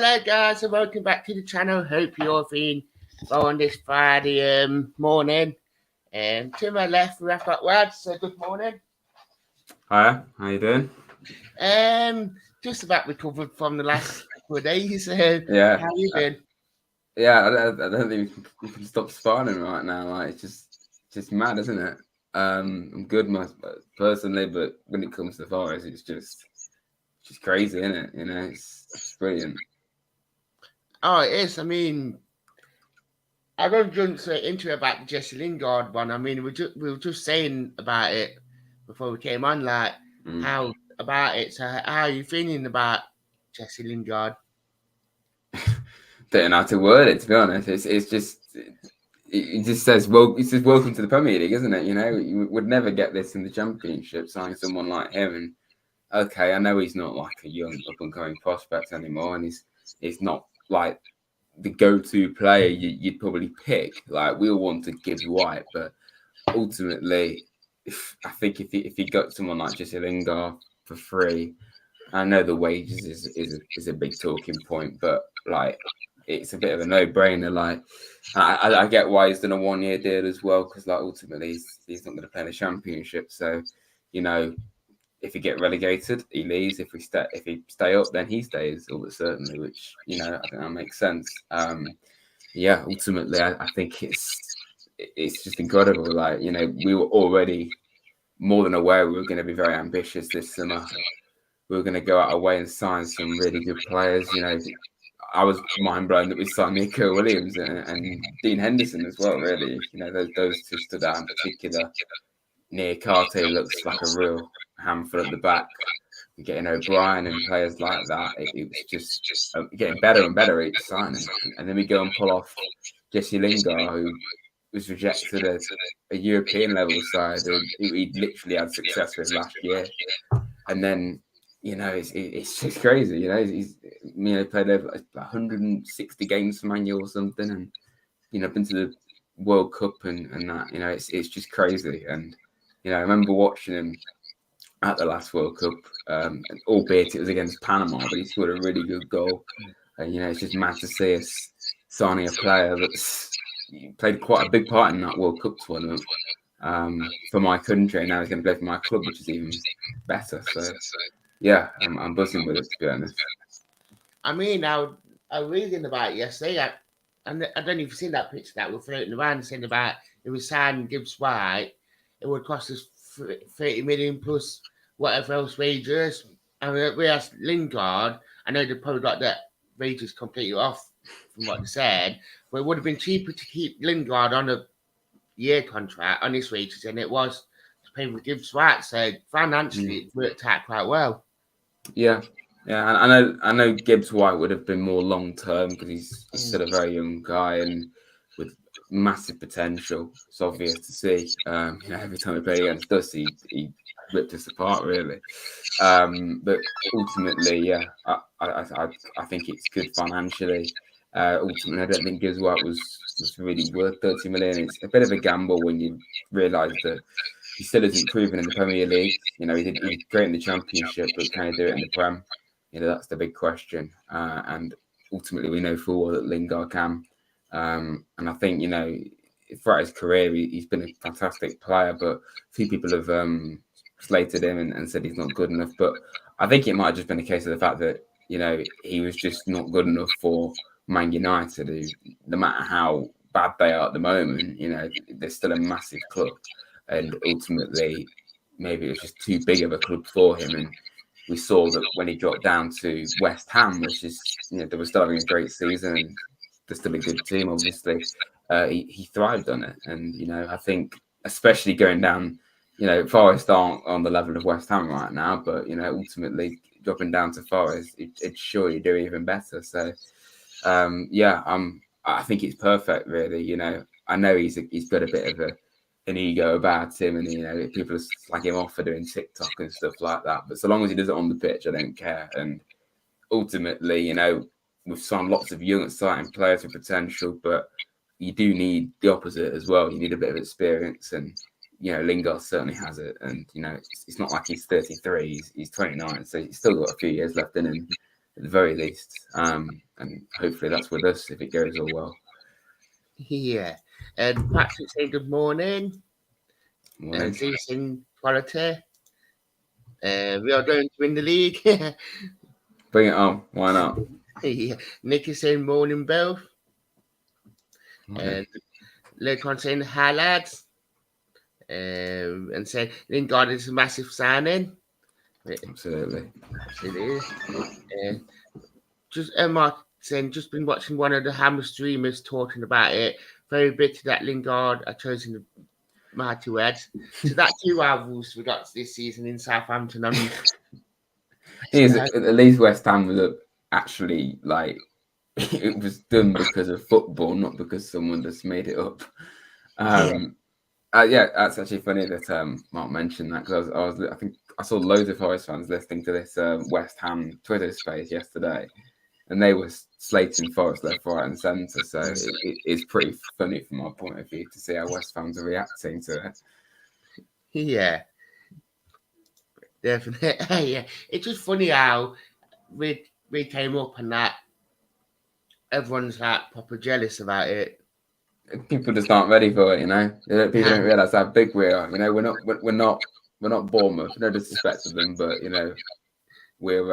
Hello guys and welcome back to the channel. Hope you're feeling well on this Friday morning. To my left we have got Wad, so good morning. Hiya, how you doing? Just about recovered from the last couple of days. Yeah. How you been? Yeah, I don't think we can stop sparring right now. Like it's just mad, isn't it? I'm good personally, but when it comes to Forest, it's just crazy, isn't it? You know, it's brilliant. Oh, it is. I mean, I don't jump straight into it about the Jesse Lingard one. I mean, we were just saying about it before we came on, like how about it. So, how are you feeling about Jesse Lingard? Don't know how to word it, to be honest. It's just it just says welcome to the Premier League, isn't it? You know, you would never get this in the Championship, signing someone like him. And okay, I know he's not like a young up and coming prospect anymore, and he's not like the go-to player you'd probably pick. Like we all want to Gibbs White, but ultimately, I think if he got someone like Jesse Lingard for free, I know the wages is a big talking point, but like it's a bit of a no-brainer. Like I get why he's done a 1-year deal as well, because like ultimately he's not going to play in the Championship. So you know, if he get relegated, he leaves. If he stay up, then he stays, all but certainly. Which I think that makes sense. Yeah, ultimately, I think it's just incredible. Like we were already more than aware we were going to be very ambitious this summer. We were going to go out our way and sign some really good players. I was mind blown that we signed Nico Williams and Dean Henderson as well. Really, those two stood out in particular. Near Karte looks like a real handful at the back. You're getting O'Brien and players like that. It was just getting better and better each signing. And then we go and pull off Jesse Lingard, who was rejected at a European level side. He literally had success with last year. And then, it's just crazy. He's played over 160 games for Man U or something. And, been to the World Cup and that. It's just crazy. And, I remember watching him at the last World Cup, albeit it was against Panama, but he scored a really good goal. And, it's just mad to see us signing a player that's played quite a big part in that World Cup tournament for my country. And now he's going to play for my club, which is even better. So, yeah, I'm buzzing with it, to be honest. I mean, I was reading about it yesterday. I don't know if you've seen that picture that was floating around saying about it was signing Gibbs White. It would cost us 30 million plus whatever else wages. And whereas Lingard, I know they probably got that wages completely off from what they said, but it would have been cheaper to keep Lingard on a year contract on his wages than it was to pay for Gibbs White. So financially, it worked out quite well. Yeah. Yeah, I know Gibbs White would have been more long term because he's still a very young guy and with massive potential. It's obvious to see. Every time we play against us, he ripped us apart, really. But ultimately, yeah, I think it's good financially. Ultimately, I don't think Gibbs White was really worth 30 million. It's a bit of a gamble when you realise that he still isn't proven in the Premier League. He did great in the Championship, but can he do it in the Prem? That's the big question. And ultimately, we know full well that Lingard can. And I think, throughout his career, he's been a fantastic player, but a few people have slated him and said he's not good enough. But I think it might have just been a case of the fact that, he was just not good enough for Man United, who, no matter how bad they are at the moment, they're still a massive club. And ultimately, maybe it was just too big of a club for him. And we saw that when he dropped down to West Ham, which is, they were still having a great season and they're still a good team, obviously, he thrived on it. And, I think, especially going down, Forest aren't on the level of West Ham right now, but, ultimately dropping down to Forest, it's surely do even better. So, I think it's perfect, really. I know he's got a bit of an ego about him, and people slag him off for doing TikTok and stuff like that. But so long as he does it on the pitch, I don't care. And ultimately, we've signed lots of young, exciting players with potential, but you do need the opposite as well. You need a bit of experience, and Lingard certainly has it. And it's not like he's 33; he's 29, so he's still got a few years left in him. at the very least. And hopefully that's with us if it goes all well. Yeah. And Patrick saying good morning. And Morning. Steve saying quality. We are going to win the league. Bring it on. Why not? Yeah. Nick is saying morning, Bill. Morning. And Lingard saying hi, lads. And saying Lingard is a massive signing. Absolutely. It is. Just Mark saying, just been watching one of the Hammer streamers talking about it. Very bitter that Lingard are chosen the mighty Reds. So that 2 rivals we got this season in Southampton. At least West Ham was actually like it was done because of football, not because someone just made it up. Yeah, that's actually funny that Mark mentioned that because I think I saw loads of Forest fans listening to this West Ham Twitter space yesterday, and they were slating Forest left, right, and centre. So it's pretty funny from my point of view to see how West fans are reacting to it. Yeah, definitely. Yeah, it's just funny how we came up and that everyone's like proper jealous about it. People just aren't ready for it, you know. People don't realise how big we are. You know, we're not Bournemouth. No disrespect to them, but you know, we're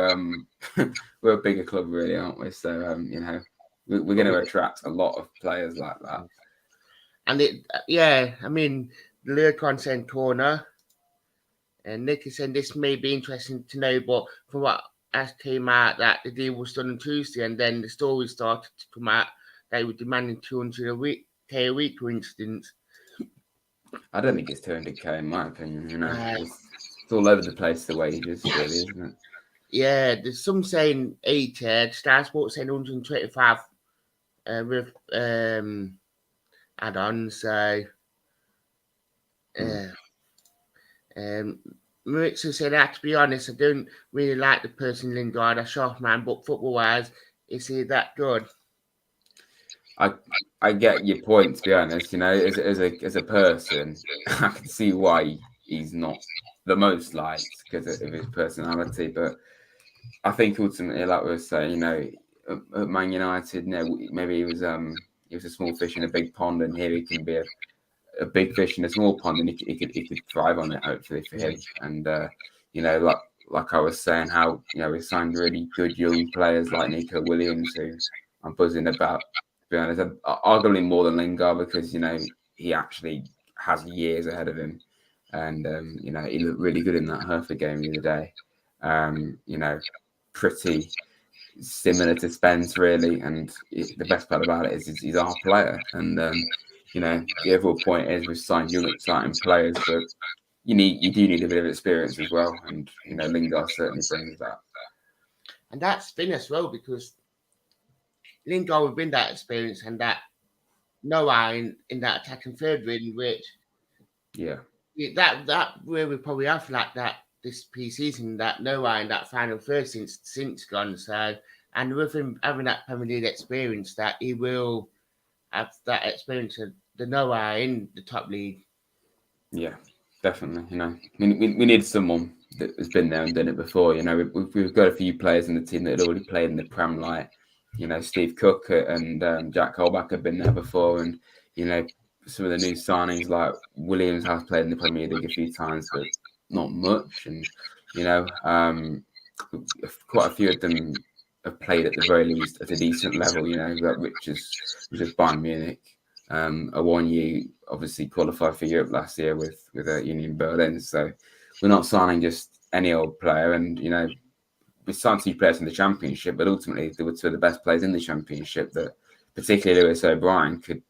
we're a bigger club, really, aren't we? So you know, we're going to attract a lot of players like that. And I mean, the Lingard saying corner, and Nick is saying this may be interesting to know, but from what has came out that the deal was done on Tuesday, and then the story started to come out they were demanding 200 a week, for instance. I don't think it's 200k in my opinion. You know, it's all over the place the wages, really, isn't it? Yeah, there's some saying 80, Star Sports saying 125 with add-ons. So, Maritza said, to be honest, I don't really like the person Lingard, a sharp man, but football-wise, is he that good? I get your point, to be honest. You know, as a person, I can see why he's not the most liked because of his personality. But I think ultimately, like we were saying, you know, at Man United, you know, maybe he was a small fish in a big pond, and here he can be a big fish in a small pond, and he could thrive on it, hopefully for him. And you know, like I was saying, how you know we signed really good young players like Nico Williams, who I'm buzzing about. To be honest, arguably more than Lingard because you know he actually has years ahead of him, and you know he looked really good in that Hertha game the other day. You know, pretty similar to Spence really, and the best part about it is he's our player. And you know, the overall point is we've signed young, exciting players, but you do need a bit of experience as well, and you know Lingard certainly brings that. And that's been as well because Lingard would bring that experience and that Noah in that attacking third ring, which that where we probably have like that this pre-season, that Noah in that final third since gone. So and with him having that Premier League experience, that he will have that experience of the Noah in the top league. Yeah, definitely. You know, we need someone that has been there and done it before. You know, we've got a few players in the team that had already played in the Prem, like you know Steve Cook and Jack Colback have been there before, and you know some of the new signings like Williams has played in the Premier League a few times, but not much. And you know, quite a few of them have played at the very least at a decent level. You know, like Richards was with Bayern Munich. Awonyi obviously qualified for Europe last year with Union Berlin. So we're not signing just any old player. And, you know, we signed 2 players in the Championship, but ultimately they were 2 of the best players in the Championship that particularly Lewis O'Brien could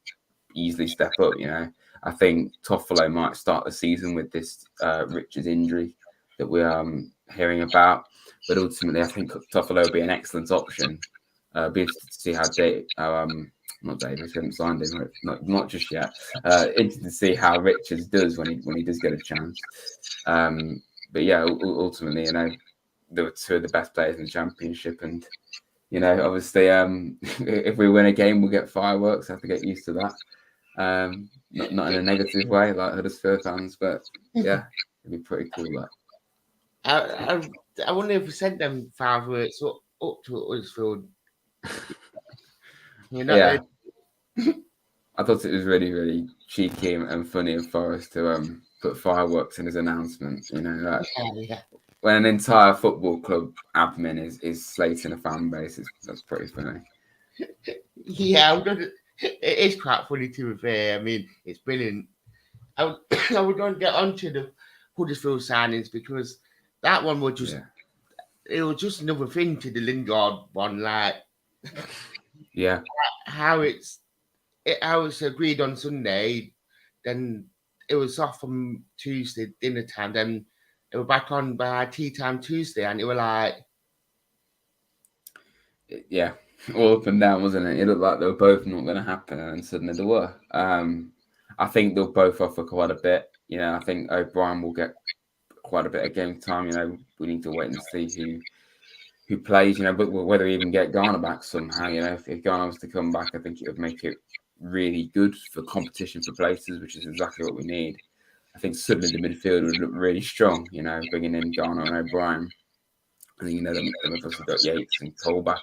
easily step up, you know. I think Toffolo might start the season with this Richards injury that we're hearing about. But ultimately, I think Toffolo will be an excellent option. Be interested to see how not Davis, we haven't signed him, not just yet. Interested to see how Richards does when he does get a chance. But yeah, ultimately, you know, there were 2 of the best players in the Championship, and you know, obviously, if we win a game, we'll get fireworks. I have to get used to that. Not in a negative way, like Huddersfield fans, but yeah, it'd be pretty cool. That I wonder if we sent them fireworks up to Huddersfield. You're not Yeah, I thought it was really, really cheeky and funny of Forrest to put fireworks in his announcement. You know, that yeah. when an entire football club admin is slating a fan base, that's pretty funny. Yeah, it is quite funny to be fair. I mean, it's brilliant. I would going to get onto the Huddersfield signings because that one was just Yeah, it was just another thing to the Lingard one, like yeah, how how it's agreed on Sunday, then it was off on Tuesday dinner time, then it was back on by tea time Tuesday, and it was like yeah. All up and down, wasn't it? It looked like they were both not going to happen, and suddenly they were. I think they'll both offer quite a bit. You know, I think O'Brien will get quite a bit of game time. You know, we need to wait and see who plays. You know, but whether we even get Garner back somehow. You know, if Garner was to come back, I think it would make it really good for competition for places, which is exactly what we need. I think suddenly the midfield would look really strong. You know, bringing in Garner and O'Brien. I think, you know, them have obviously got Yates and Colback.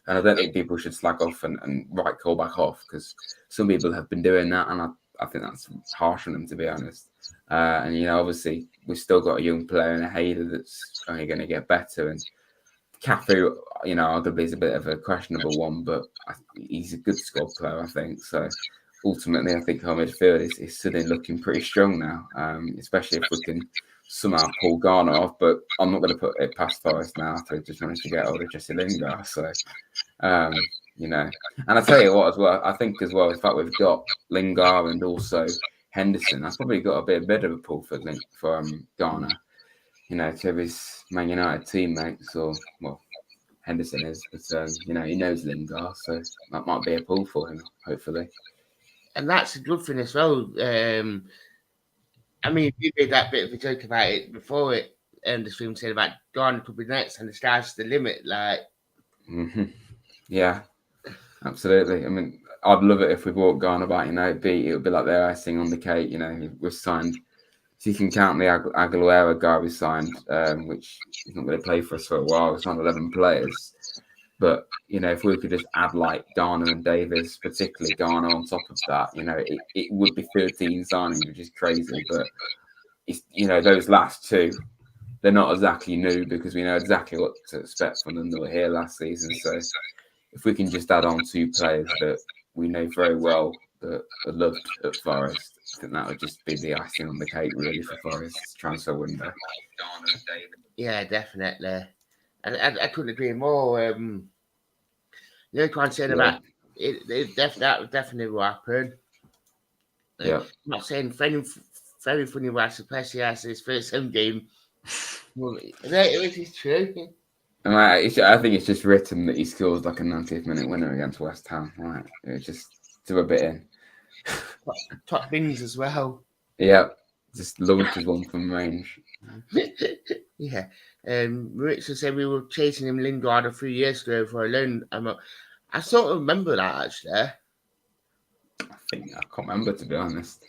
And I don't think people should slag off and write Colback off because some people have been doing that. And I think that's harsh on them, to be honest. And, you know, obviously, we've still got a young player in a Hayder that's only going to get better. And Cafu, you know, arguably is a bit of a questionable one, but he's a good squad player, I think. So ultimately, I think our midfield is suddenly looking pretty strong now, especially if we can somehow pull Garner off. But I'm not going to put it past Forest now after he just managed to get hold of Jesse Lingard. So, you know, and I tell you what, as well, I think as well, the fact we've got Lingard and also Henderson, that's probably got a bit of a pull for Garner. You know, to his Man United teammates, or well, Henderson is, but you know, he knows Lingard, so that might be a pull for him, hopefully. and that's a good thing as well. I mean, you made that bit of a joke about it before it, and the stream said about Garner could be next, and the sky's the limit. Like, Yeah, absolutely. I mean, I'd love it if we brought Garner back. You know, it would be like their icing on the cake. You know, we've signed. So you can count the Aguilera guy we signed, which he's not going to play for us for a while. We signed 11 players. But, you know, if we could just add like Garner and Davis, particularly Garner on top of that, you know, it would be 13 signings, which is crazy. But, it's, you know, those last two, they're not exactly new because we know exactly what to expect from them that were here last season. So if we can just add on two players that we know very well that are loved at Forest, I think that would just be the icing on the cake, really, for Forest's transfer window. yeah, definitely. And I couldn't agree more. No concern about it. That definitely will happen. Yeah. I'm not saying very funny about especially as his first home game. Well, it is true. And I think it's just written that he scores like a 90th minute winner against West Ham. Right, it's just to rub it in. Top bins as well. Yeah, just launches one from range. Yeah. Richard said we were chasing him Lingard a few years ago for a loan. I sort of remember that actually. I can't remember, to be honest.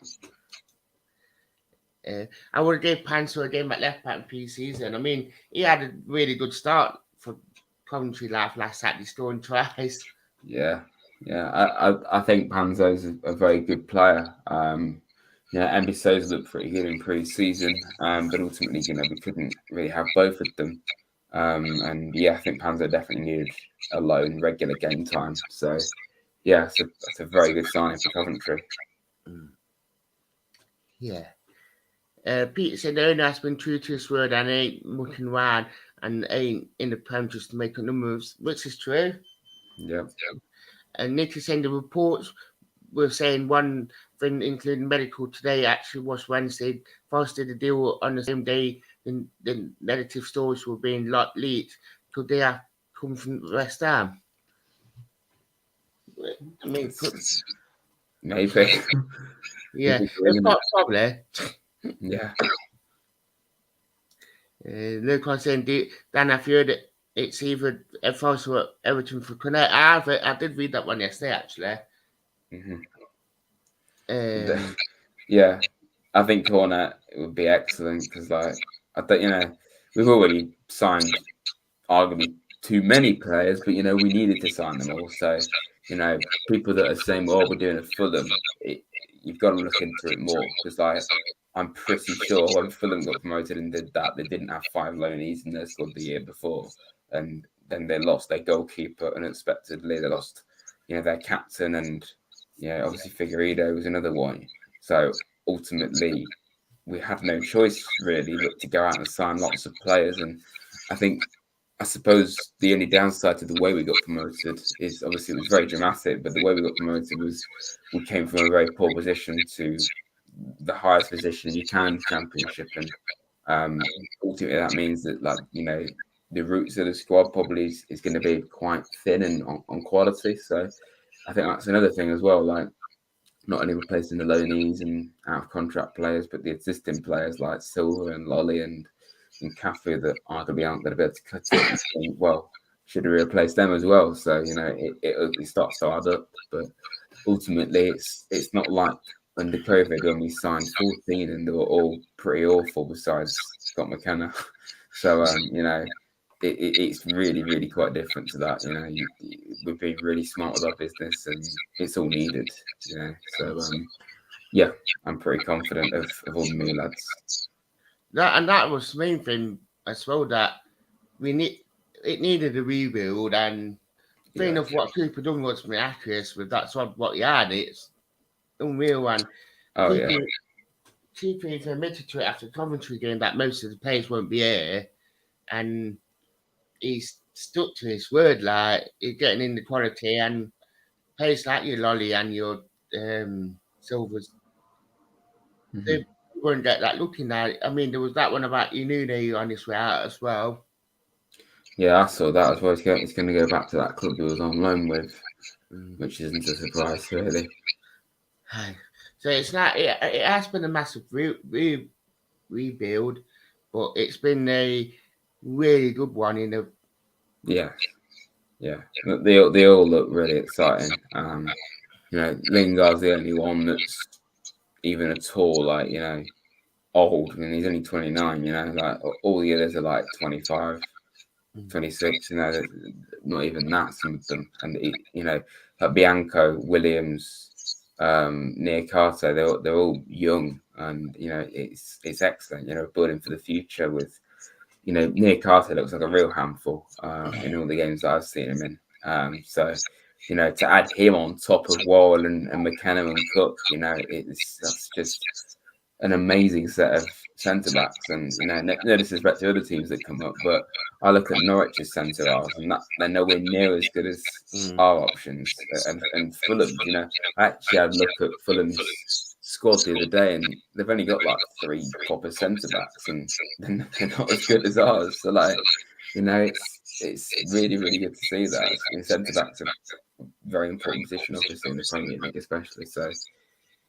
I would have gave Panso a game at left back in pre-season. I mean, he had a really good start for Coventry last Saturday, scoring twice. Yeah. I think Panzo's a very good player. Yeah, Ambisso's looked pretty good in pre-season, but ultimately, you know, we couldn't really have both of them. And yeah, I think Panzo definitely needed a loan, regular game time. So yeah, that's a very good signing for Coventry. Yeah. Peter said the owner has been true to his word and ain't mucking around and ain't in the Prem just to make up the moves, which is true. Yeah. And Nick is saying the reports were saying one thing, including medical, today actually was Wednesday. Forrest did the deal on the same day. The negative stories were being leaked. Could they have come from West Ham? I mean, maybe. Yeah, probably. Yeah. Luke was saying, Dan, I've heard it. It's either Forrest or Everton for Connect. I did read that one yesterday, actually. Yeah, I think Cornet would be excellent because, like, I think, you know, we've already signed arguably too many players, but we needed to sign them all. So people that are saying, "Well, we're doing a Fulham," you've got to look into it more because I'm pretty sure when Fulham got promoted and did that, they didn't have 5 loanees in their squad the year before, and then they lost their goalkeeper unexpectedly. They lost, their captain, and obviously Figueiredo was another one. So ultimately, we had no choice really but to go out and sign lots of players. And I suppose the only downside to the way we got promoted is obviously it was very dramatic, but the way we got promoted was we came from a very poor position to the highest position you can in the Championship, and ultimately that means that the roots of the squad probably is going to be quite thin and on quality. So I think that's another thing as well, not only replacing the loanees and out of contract players, but the existing players like Silva and Lolly and Cafu that arguably aren't going to be able to cut it. And think, well, should we replace them as well? So it starts to add up. But ultimately, it's not like under COVID when we signed 14 and they were all pretty awful besides Scott McKenna. So it's really, really quite different to that. We've been really smart with our business, and it's all needed. So yeah, I'm pretty confident of all the new lads. That was the main thing as well, that it needed a rebuild, and fair enough, what Cooper done was miraculous with that squad what he had. It's unreal, and Cooper admitted to it after the Coventry game that most of the players won't be here, and he's stuck to his word. Like, he's getting in the quality, and players like your Lolly and your Silvers, they won't get that looking at. I mean, there was that one about Inune on his way out as well. Yeah, I saw that as well. He's going to go back to that club he was on loan with, which isn't a surprise, really. So it's not. It has been a massive rebuild, but it's been a really good one in a. Yeah. They all look really exciting. Lingard's the only one that's even at all old. I mean, he's only 29. All the others are 25, 26. Not even that. Some of them, and like Bianco, Williams, Near Carter, they're all young, and it's excellent. Building for the future with. Near Carter looks like a real handful in all the games that I've seen him in. So, to add him on top of Wall and McKenna and Cook, that's just an amazing set of centre backs. And no disrespect to other teams that come up, but I look at Norwich's centre halves, and they're nowhere near as good as our options. And Fulham's, I actually had a look at Fulham's squad the other day, and they've only got 3 proper centre backs, and they're not as good as ours. So it's really, really good to see that. Centre backs are a very important position, obviously in the Premier League, especially. So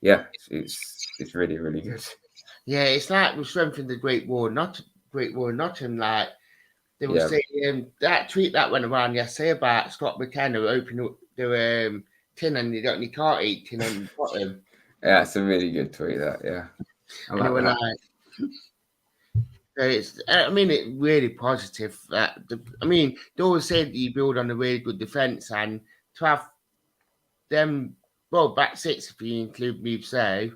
yeah, it's really, really good. Yeah, it's like we strengthened the Great War Nottingham. Like they were saying, that tweet that went around yesterday about Scott McKenna opening up the tin, and you can't eat tin on the bottom. Yeah, it's a really good tweet. That I like that. It's really positive. They always said you build on a really good defence, and to have them back six if you include me, so.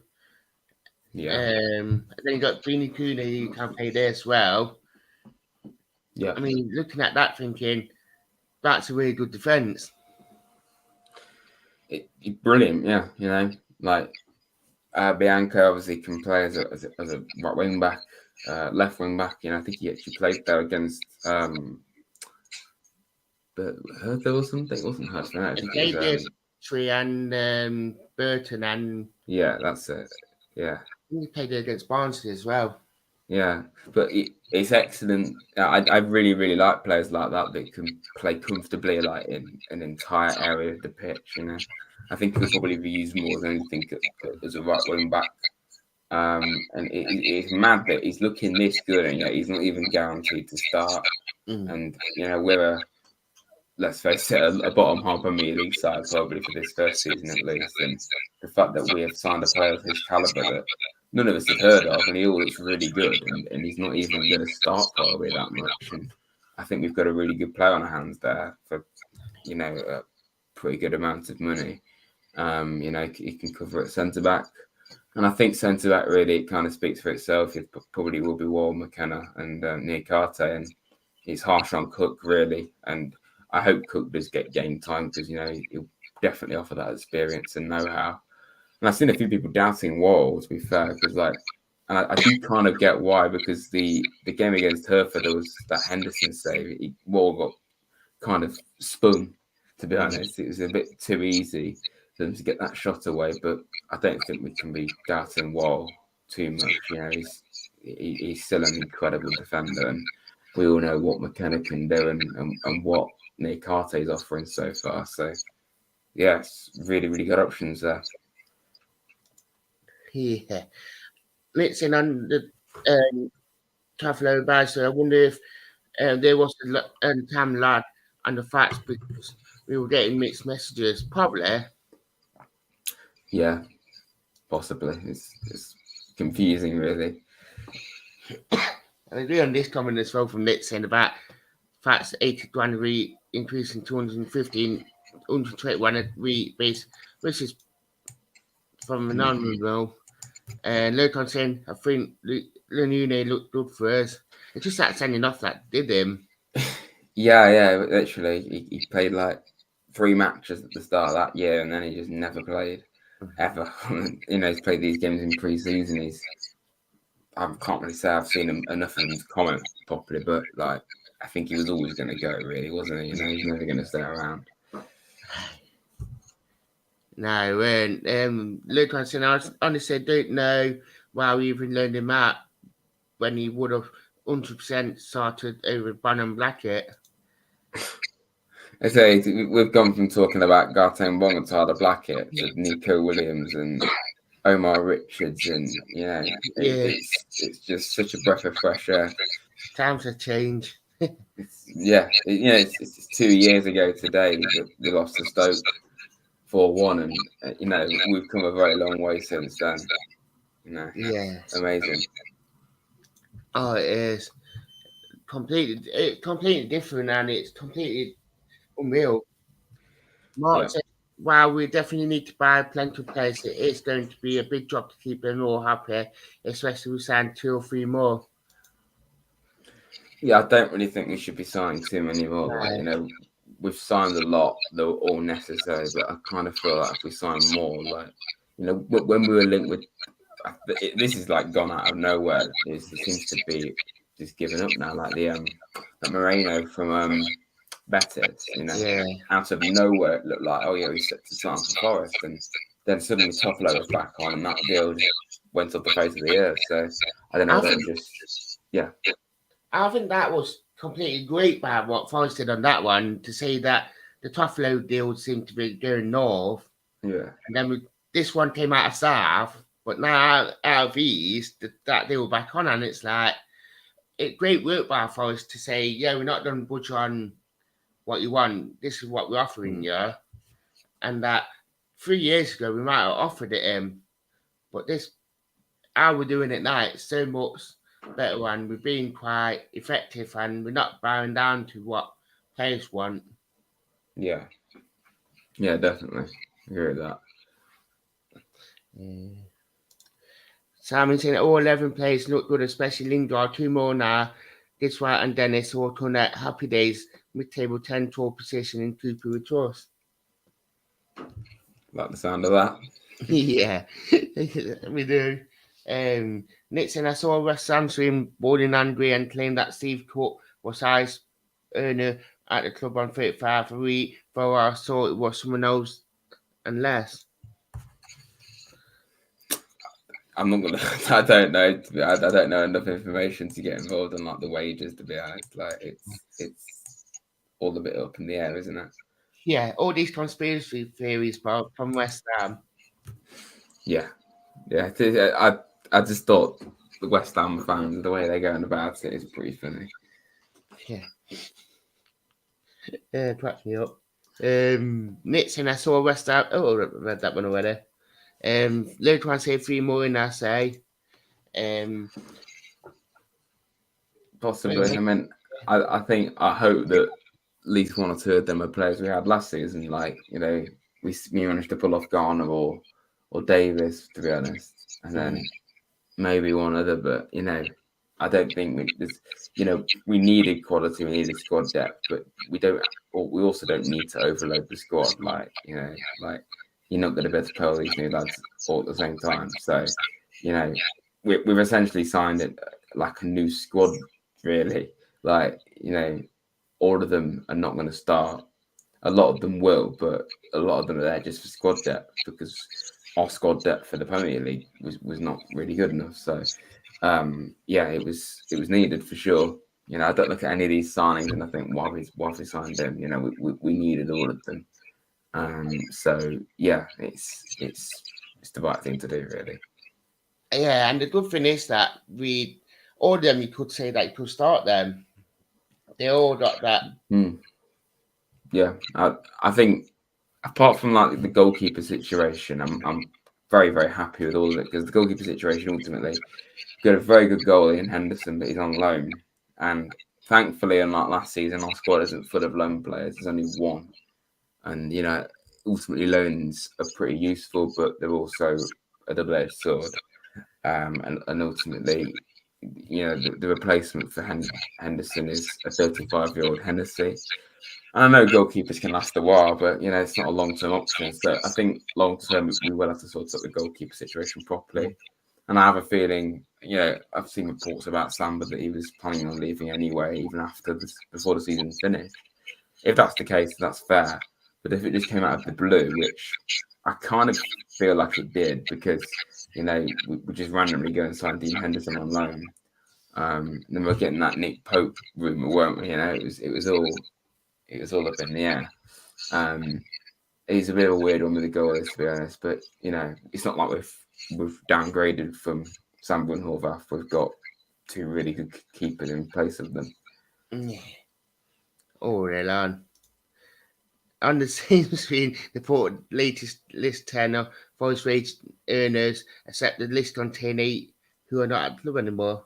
Yeah. Then you got Beanie Cooney who can play there as well. Yeah. I mean, looking at that, thinking that's a really good defence. Brilliant, yeah. Bianco obviously can play as a right wing back, left wing back. I think he actually played there against but Hertha or something. It wasn't Hertha. I think it was Tree and Burton and that's it. Yeah, he played against Barnsley as well. Yeah, but it's excellent. I really, really like players like that can play comfortably in an entire area of the pitch. I think he'll probably be used more than anything as a right wing back. And it's mad that he's looking this good, and yet he's not even guaranteed to start. And we're let's face it, a bottom half Premier League side probably for this first season at least. And the fact that we have signed a player of his caliber that none of us have heard of, and he all looks really good, and he's not even going to start probably that much. And I think we've got a really good player on our hands there for, a pretty good amount of money. He can cover at centre back. And I think centre back really kind of speaks for itself. It probably will be Wall, McKenna, and Niakate, and it's harsh on Cook really. And I hope Cook does get game time because he'll definitely offer that experience and know-how. And I've seen a few people doubting Wall, to be fair, because and I do kind of get why, because the game against Hereford, there was that Henderson save. Wall got kind of spun, to be honest. It was a bit too easy for them to get that shot away, but I don't think we can be doubting Wall too much. He's still an incredible defender, and we all know what McKenna can do and what Niakate is offering so far. So, yes, really, really good options there. Yeah. Mixing on the Traveller advisor, I wonder if there was a time lag on the facts because we were getting mixed messages. Probably. Yeah, possibly. It's confusing, really. I agree on this comment as well from Nick saying about facts 80 grand increasing 215, 121 at base, which is from an honourable. And Lurkon saying, I think Lunune looked good for us. It just started sending off that, did him. Yeah, literally. He played like 3 matches at the start of that year and then he just never played, ever. He's played these games in pre-season. I can't really say I've seen enough of him to comment properly, but I think he was always going to go, really, wasn't he? He's never going to stay around. No, Lurkon saying, I honestly don't know why we even loaned him out when he would have 100% started over Bannon Blackett. I say we've gone from talking about Gartone Wong and Tyler Blackett to Nico Williams and Omar Richards, and it's just such a breath of fresh air. Times have changed. It's 2 years ago today that we lost to Stoke 4-1, and we've come a very long way since then. Amazing. Oh, it is completely different, and it's completely unreal. Mark said, "Wow, we definitely need to buy plenty of players. It's going to be a big job to keep them all happy, especially if we sign 2 or 3 more." Yeah, I don't really think we should be signing too many more. We've signed a lot; they're all necessary. But I kind of feel like if we sign more, when we were linked with, this is gone out of nowhere. It seems to be just giving up now, like the Moreno from Betis. Out of nowhere, it looked like, oh yeah, he's set to sign for Forest, and then suddenly Toffolo was back on, and that deal just went off the face of the earth. So I don't know. I think that was completely great by what Forest did on that one, to say that the Toffolo deal seemed to be going north. Yeah. And then this one came out of south, but now out of east, that deal back on, and it's great work by Forest to say, yeah, we're not going to budge on what you want. This is what we're offering you. And that 3 years ago, we might have offered it him, but how we're doing it now, it's so much better, and we're being quite effective, and we're not bowing down to what players want. Yeah, definitely agree with that. Simon saying all 11 players look good, especially Lingard. 2 more now. This one and Dennis all turn out happy days. Mid-table 10-12 position in Cooper with trust. Like the sound of that. Yeah, we do. Nick saying, I saw West Ham stream boarding angry and claimed that Steve Cook was highest earner at the club on 35 a week, though I saw it was someone else and less. I'm not gonna. I don't know. I don't know enough information to get involved in the wages. To be honest, it's all a bit up in the air, isn't it? Yeah, all these conspiracy theories from West Ham. Yeah. I just thought the West Ham fans, the way they're going about it, is pretty funny. Yeah, cracks me up. Nick saying, I saw West Ham. Oh, I read that one already. Later on, say 3 more in, I say. Possibly. I mean, I hope that at least one or two of them are players we had last season. Like, we managed to pull off Garner or Davis, to be honest, and then maybe one other. But I don't think we needed quality, we needed squad depth, but we don't. Or we also don't need to overload the squad. Like, like you're not going to be able to play all these new lads all at the same time. So, we've essentially signed it like a new squad, really. Like, all of them are not going to start. A lot of them will, but a lot of them are there just for squad depth because our squad depth for the Premier League was not really good enough. So, it was needed for sure. I don't look at any of these signings and I think why we signed them. We needed all of them. So yeah, it's the right thing to do, really. Yeah, and the good thing is that all of them, you could say that you could start them. They all got that. Yeah, I think apart from like the goalkeeper situation, I'm very, very happy with all of it because the goalkeeper situation ultimately got a very good goalie in Henderson, but he's on loan. And thankfully, unlike last season, our squad isn't full of loan players. There's only one. And, ultimately loans are pretty useful, but they're also a double-edged sword. And ultimately, the replacement for Henderson is a 35-year-old Hennessy. And I know goalkeepers can last a while, but it's not a long-term option. So I think long-term we will have to sort out the goalkeeper situation properly. And I have a feeling, I've seen reports about Samba that he was planning on leaving anyway, even before the season finished. If that's the case, that's fair. But if it just came out of the blue, which I kind of feel like it did, because we just randomly go and sign Dean Henderson on loan. Then we're getting that Nick Pope rumor, weren't we? It was all up in the air. He's a bit of a weird one with the goalies, to be honest. But it's not like we've downgraded from Samba and Horvath. We've got two really good keepers in place of them. Yeah. Oh, they're on the same screen, the latest list 10 of voice wage earners, except the list contain 8 who are not at the club anymore.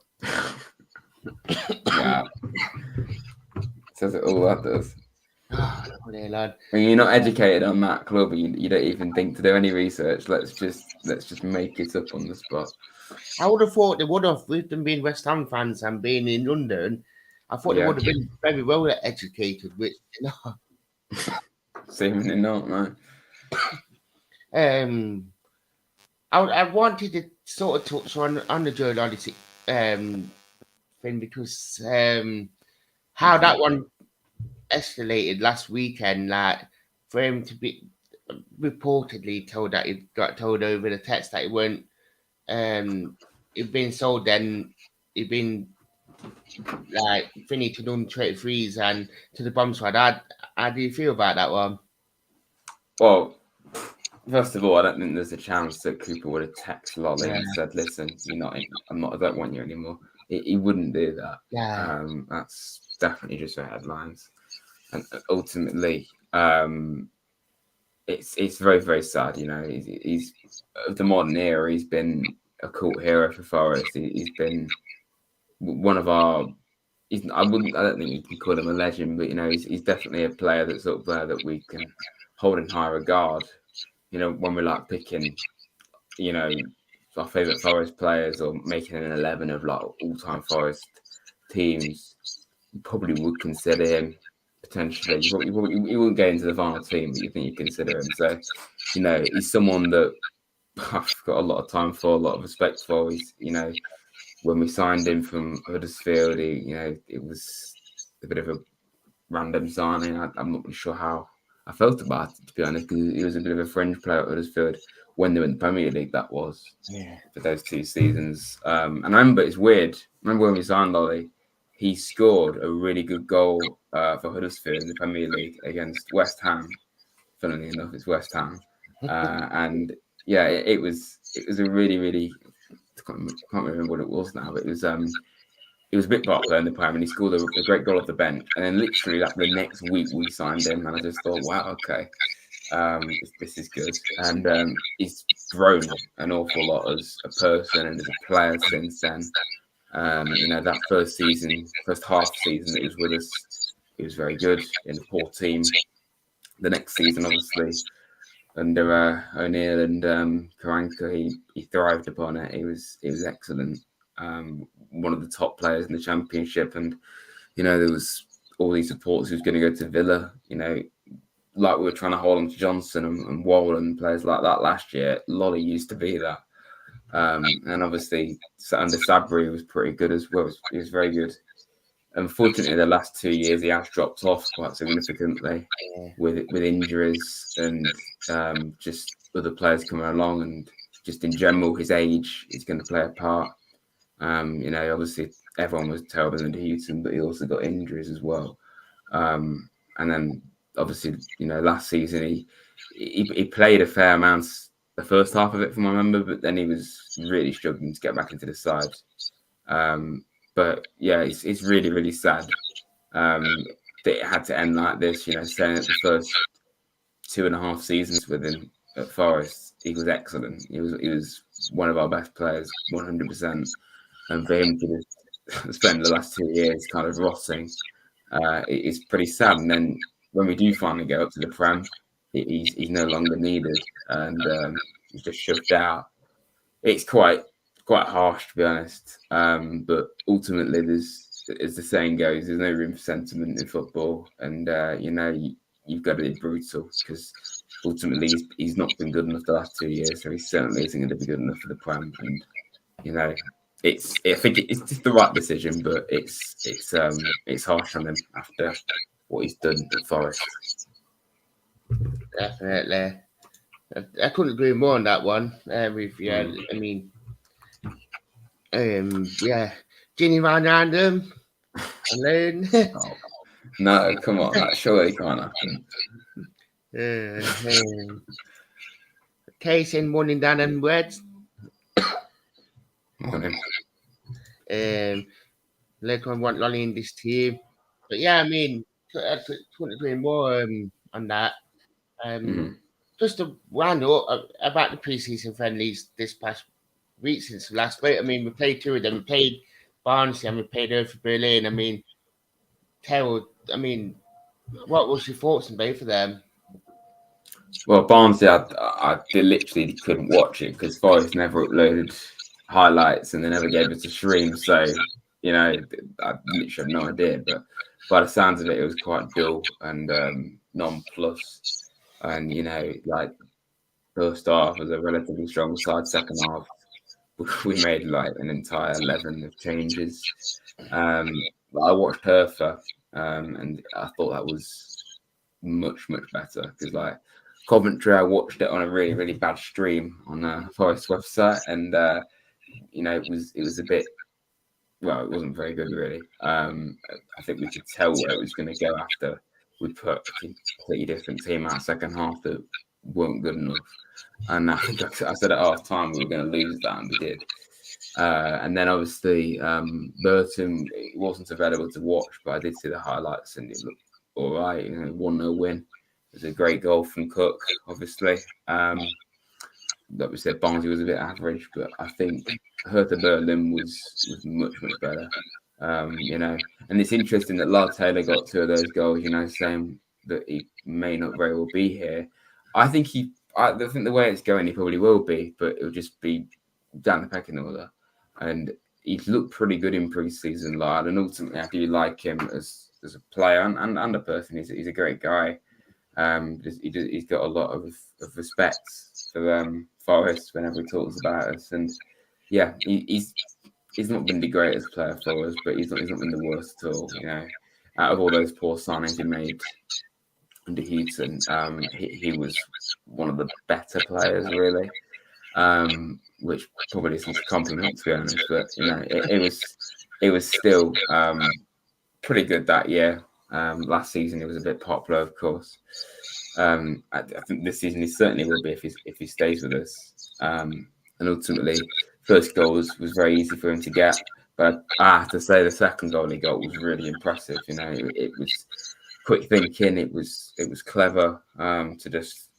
Wow. Says it all, that does. Oh, lad. When you're not educated on that club, you don't even think to do any research. Let's just make it up on the spot. I would have thought they would have, with them being West Ham fans and being in London. I thought they would have been very well educated, which Seemingly not, no. I wanted to sort of touch on the journalistic thing because how that one escalated last weekend, like for him to be reportedly told that he got told over the text that he weren't he'd been sold, then he'd been like finished to untrade freeze and to the bomb squad. How do you feel about that one? Well, first of all, I don't think there's a chance that Cooper would have texted Lolly and said, "Listen, I don't want you anymore." He wouldn't do that. Yeah. That's definitely just for headlines. And ultimately, it's very, very sad. He's of the modern era. He's been a cult hero for Forest. He's been one of our. I don't think you can call him a legend, but he's definitely a player that's up there that we can hold in high regard. When we like picking, our favourite Forest players or making an 11 of like all-time Forest teams, you probably would consider him potentially. You wouldn't get into the final team, but you think you consider him. So, he's someone that I've got a lot of time for, a lot of respect for. He's, when we signed him from Huddersfield, it was a bit of a random signing. I'm not really sure how I felt about it, to be honest, because he was a bit of a fringe player at Huddersfield when they were in the Premier League. That was for those 2 seasons. And I remember it's weird. Remember when we signed Lolly, he scored a really good goal for Huddersfield in the Premier League against West Ham. Funnily enough, it's West Ham, and yeah, it was a really, really. I can't remember what it was now, but it was a bit popular in the Prem, and he scored a great goal off the bench. And then literally like the next week we signed him, and I just thought, wow, okay, this is good. And he's grown an awful lot as a person and as a player since then. That first half season that he was with us, he was very good in a poor team. The next season, obviously, under O'Neill and Karanka, he thrived upon it. He was excellent. One of the top players in the Championship, and there was all these reports he was going to go to Villa. Like we were trying to hold on to Johnson and Wall and players like that last year. Lolly used to be that. And obviously, under Sabri was pretty good as well. He was very good. Unfortunately, the last 2 years, he has dropped off quite significantly with injuries and just other players coming along. And just in general, his age is going to play a part. Obviously, everyone was terrible in Houghton, but he also got injuries as well. And then, obviously, last season, he played a fair amount the first half of it from my memory, but then he was really struggling to get back into the side. But yeah, it's really, really sad that it had to end like this. Saying that the first 2.5 seasons with him at Forest, he was excellent. He was one of our best players, 100%. And for him to spend the last 2 years kind of rotting, it's pretty sad. And then when we do finally go up to the Prem, he's no longer needed, and he's just shoved out. It's quite harsh, to be honest. But ultimately, as the saying goes, there's no room for sentiment in football, and you've got to be brutal because ultimately he's not been good enough the last 2 years, so he certainly isn't going to be good enough for the Prem. And I think it's just the right decision, but it's harsh on him after what he's done at Forest. Definitely. I couldn't agree more on that one. Ginny Van Random alone. No, come on, that surely can't happen. Case in morning down and Reds. Morning. Lincoln want Lolly in this team, but yeah, I couldn't agree more on that. Just to round up about the pre-season friendlies this past week since last week. We played 2 of them. We played Barnsley and we played Hertha Berlin. Terrell, what was your thoughts on both of them? Well, Barnsley, I literally couldn't watch it because Forest never uploaded highlights and they never gave us a stream. So, I literally have no idea. But by the sounds of it, it was quite dull and non-plus. And, first half was a relatively strong side. Second half, we made an entire 11 of changes. But I watched Hertha, and I thought that was much, much better because, Coventry, I watched it on a really, really bad stream on the Forest website, and it was a bit. Well, it wasn't very good, really. I think we could tell where it was going to go after we put a completely different team out second half that weren't good enough. And I think I said at half time we were going to lose that, and we did. And then obviously Burton, it wasn't available to watch, but I did see the highlights and it looked all right. 1-0 win. It was a great goal from Cook, obviously. Like we said, Barnsley was a bit average, but I think Hertha Berlin was much, much better. And it's interesting that Lard Taylor got 2 of those goals, saying that he may not very well be here. I think the way it's going, he probably will be, but it'll just be down the pecking order. And he's looked pretty good in pre-season, Lard, and ultimately I do like him as a player and a person. He's a great guy. He's got a lot of respect for Forest whenever he talks about us, and yeah, he's not been the greatest player for us, but he's not been the worst at all. Out of all those poor signings he made under Houghton, he was one of the better players, really. Which probably isn't a compliment, to be honest, but it was still pretty good that year. Last season, it was a bit popular, of course. I think this season he certainly will be if he stays with us. And ultimately, first goal was very easy for him to get, but I have to say the second goal he got was really impressive. It was quick thinking. It was clever to just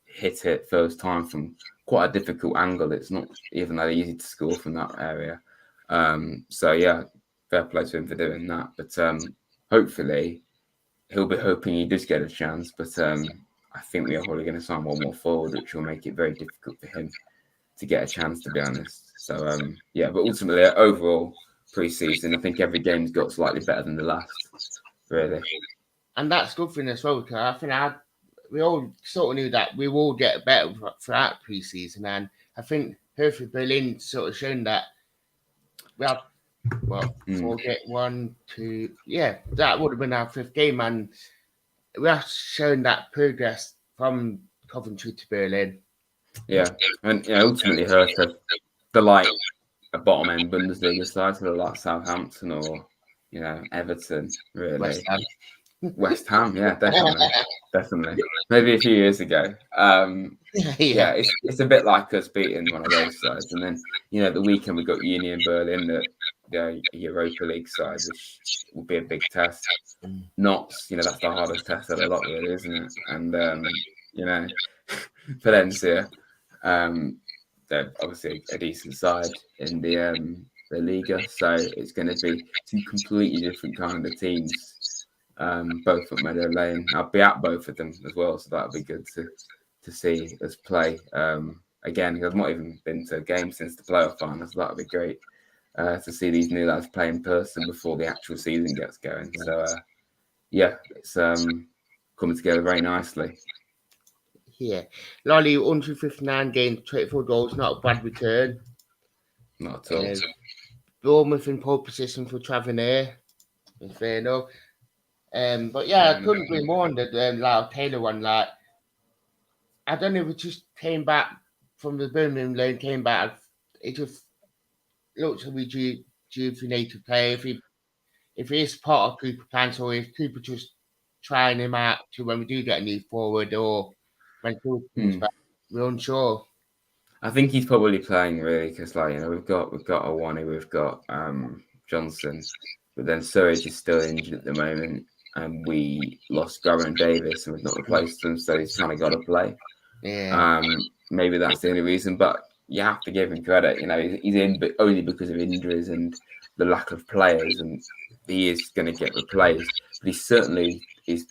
hit it first time from quite a difficult angle. It's not even that easy to score from that area. So yeah, fair play to him for doing that. But hopefully he'll be hoping he does get a chance. But I think we are probably going to sign one more forward, which will make it very difficult for him to get a chance, to be honest. So yeah, but ultimately overall pre-season, I think every game's got slightly better than the last, really. And that's good for him as well, because I think we all sort of knew that we will get better throughout pre-season, and I think Hertha Berlin sort of shown that we have four get 1, 2, yeah, that would have been our 5th game, and we have shown that progress from Coventry to Berlin. Yeah, and ultimately Hertha, they're like a bottom end Bundesliga side, so they're like Southampton or Everton, really. West Ham, yeah, definitely. Maybe a few years ago. Yeah, it's a bit like us beating one of those sides, and then the weekend we got Union Berlin, the Europa League side, which will be a big test. Knots, that's the hardest test of the lot, really, isn't it? And Valencia, they're obviously a decent side in the Liga, so it's going to be two completely different kind of teams. Both at Meadow Lane. I'll be at both of them as well, so that'll be good to see us play again. I've not even been to a game since the playoff final, so that'll be great to see these new lads play in person before the actual season gets going. So yeah, it's coming together very nicely. Yeah, Lolly 159 games, 24 goals, not a bad return. Not at all. Bournemouth in pole position for Tavernier, fair enough. But yeah, I couldn't agree more on the Lyle Taylor one. Like, I don't know if it just came back from the Birmingham loan, came back. It just looks to be rejuvenated player. If he is part of Cooper plans, or if Cooper just trying him out to when we do get a new forward, or when Cooper comes back, we're unsure. I think he's probably playing really because, we've got Awani, we've got Johnson, but then Surridge is still injured at the moment, and we lost Garvin and Davis, and we've not replaced them, so he's kind of got to play. Yeah. Maybe that's the only reason, but you have to give him credit. He's in, but only because of injuries and the lack of players, and he is going to get replaced. But he certainly is,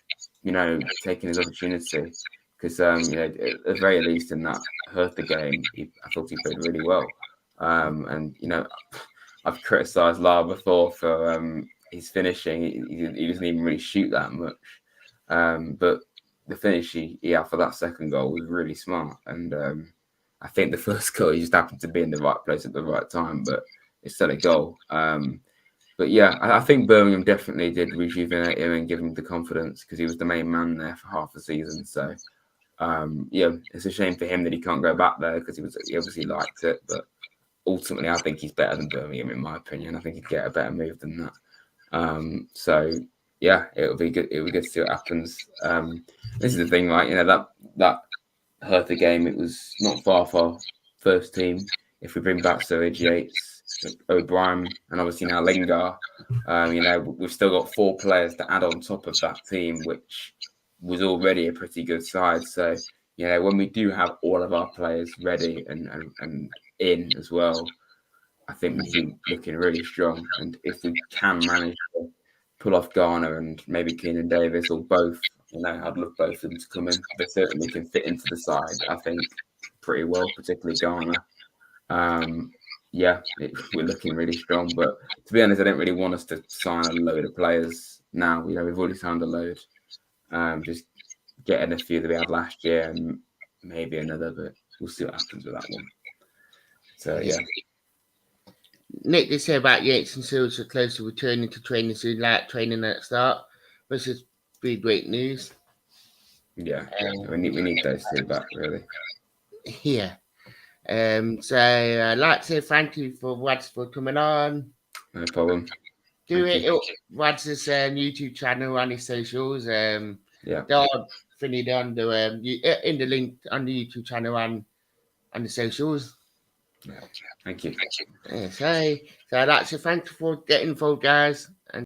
taking his opportunity. Because at the very least in that Hertha game, I thought he played really well. And I've criticised Lara before for his finishing. He doesn't even really shoot that much. But the finish he had for that second goal was really smart. And I think the first goal, he just happened to be in the right place at the right time, but it's still a goal. But yeah, I think Birmingham definitely did rejuvenate him and give him the confidence because he was the main man there for half the season. So it's a shame for him that he can't go back there because he obviously liked it, but ultimately I think he's better than Birmingham in my opinion. I think he'd get a better move than that. So yeah, it'll be good. It'll be good to see what happens. This is the thing, right? That Hertha game, it was not far for our first team. If we bring back Surridge, Yates, O'Brien, and obviously now Lingard, we've still got 4 players to add on top of that team, which was already a pretty good side. So, when we do have all of our players ready and in as well, I think we'll be looking really strong. And if we can manage to pull off Garner and maybe Keenan Davis or both, I'd love both of them to come in. They certainly can fit into the side, I think, pretty well, particularly Garner. We're looking really strong. But to be honest, I don't really want us to sign a load of players now. We've already signed a load. Just getting a few that we had last year and maybe another, but we'll see what happens with that one. So yeah. Nick did say about Yates and Sills are close to returning to training soon, like training at the start, which is pretty great news. Yeah, we need those 2 back really. Yeah. So I'd like to say thank you for Wads for coming on. No problem. Wads' YouTube channel and his socials. They're finished on the in the link on the YouTube channel and the socials. Yeah, thank you. So I'd like to thank you for getting involved, guys.